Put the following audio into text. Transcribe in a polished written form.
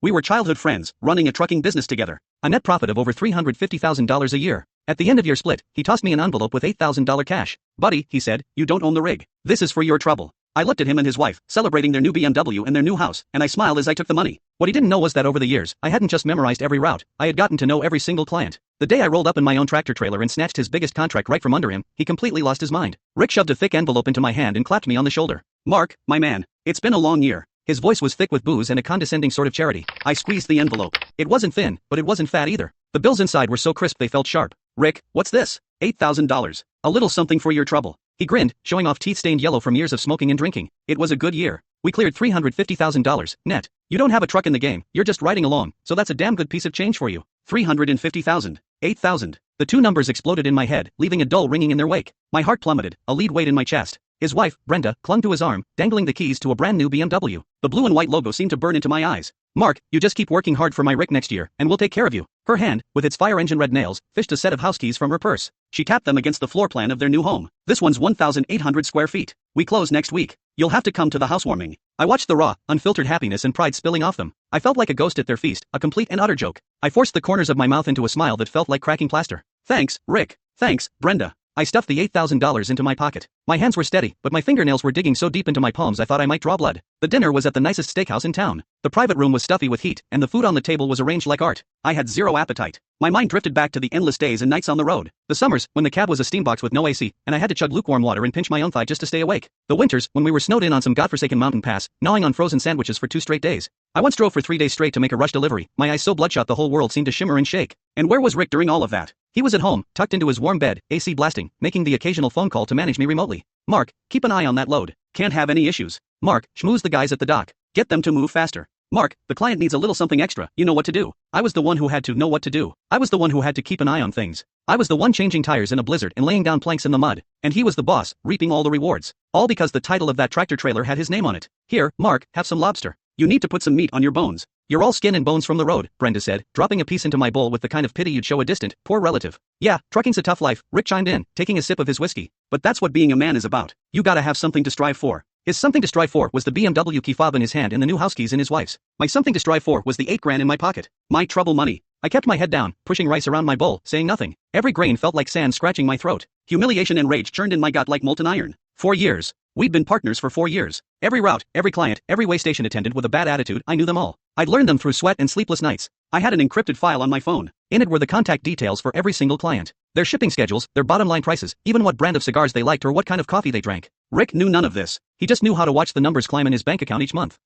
We were childhood friends, running a trucking business together. A net profit of over $350,000 a year. At the end of year split, he tossed me an envelope with $8,000 cash. Buddy, he said, you don't own the rig. This is for your trouble. I looked at him and his wife, celebrating their new BMW and their new house, and I smiled as I took the money. What he didn't know was that over the years, I hadn't just memorized every route, I had gotten to know every single client. The day I rolled up in my own tractor trailer and snatched his biggest contract right from under him, he completely lost his mind. Rick shoved a thick envelope into my hand and clapped me on the shoulder. Mark, my man, it's been a long year. His voice was thick with booze and a condescending sort of charity. I squeezed the envelope. It wasn't thin, but it wasn't fat either. The bills inside were so crisp they felt sharp. Rick, what's this? $8,000. A little something for your trouble. He grinned, showing off teeth stained yellow from years of smoking and drinking. It was a good year. We cleared $350,000, net. You don't have a truck in the game, you're just riding along, so that's a damn good piece of change for you. $350,000. $8,000. The two numbers exploded in my head, leaving a dull ringing in their wake. My heart plummeted, a lead weight in my chest. His wife, Brenda, clung to his arm, dangling the keys to a brand new BMW. The blue and white logo seemed to burn into my eyes. Mark, you just keep working hard for my Rick next year, and we'll take care of you. Her hand, with its fire engine red nails, fished a set of house keys from her purse. She tapped them against the floor plan of their new home. This one's 1,800 square feet. We close next week. You'll have to come to the housewarming. I watched the raw, unfiltered happiness and pride spilling off them. I felt like a ghost at their feast, a complete and utter joke. I forced the corners of my mouth into a smile that felt like cracking plaster. Thanks, Rick. Thanks, Brenda. I stuffed the $8,000 into my pocket. My hands were steady, but my fingernails were digging so deep into my palms I thought I might draw blood. The dinner was at the nicest steakhouse in town. The private room was stuffy with heat, and the food on the table was arranged like art. I had zero appetite. My mind drifted back to the endless days and nights on the road. The summers, when the cab was a steambox with no AC, and I had to chug lukewarm water and pinch my own thigh just to stay awake. The winters, when we were snowed in on some godforsaken mountain pass, gnawing on frozen sandwiches for 2 straight days. I once drove for 3 days straight to make a rush delivery, my eyes so bloodshot the whole world seemed to shimmer and shake. And where was Rick during all of that? He was at home, tucked into his warm bed, AC blasting, making the occasional phone call to manage me remotely. Mark, keep an eye on that load. Can't have any issues. Mark, schmooze the guys at the dock. Get them to move faster. Mark, the client needs a little something extra, you know what to do. I was the one who had to know what to do. I was the one who had to keep an eye on things. I was the one changing tires in a blizzard and laying down planks in the mud. And he was the boss, reaping all the rewards. All because the title of that tractor trailer had his name on it. Here, Mark, have some lobster. You need to put some meat on your bones. You're all skin and bones from the road, Brenda said, dropping a piece into my bowl with the kind of pity you'd show a distant, poor relative. Yeah, trucking's a tough life, Rick chimed in, taking a sip of his whiskey. But that's what being a man is about. You gotta have something to strive for. His something to strive for was the BMW key fob in his hand and the new house keys in his wife's. My something to strive for was the $8,000 in my pocket. My trouble money. I kept my head down, pushing rice around my bowl, saying nothing. Every grain felt like sand scratching my throat. Humiliation and rage churned in my gut like molten iron. 4 years. We'd been partners for 4 years. Every route, every client, every way station attendant with a bad attitude, I knew them all. I'd learned them through sweat and sleepless nights. I had an encrypted file on my phone. In it were the contact details for every single client. Their shipping schedules, their bottom line prices, even what brand of cigars they liked or what kind of coffee they drank. Rick knew none of this. He just knew how to watch the numbers climb in his bank account each month.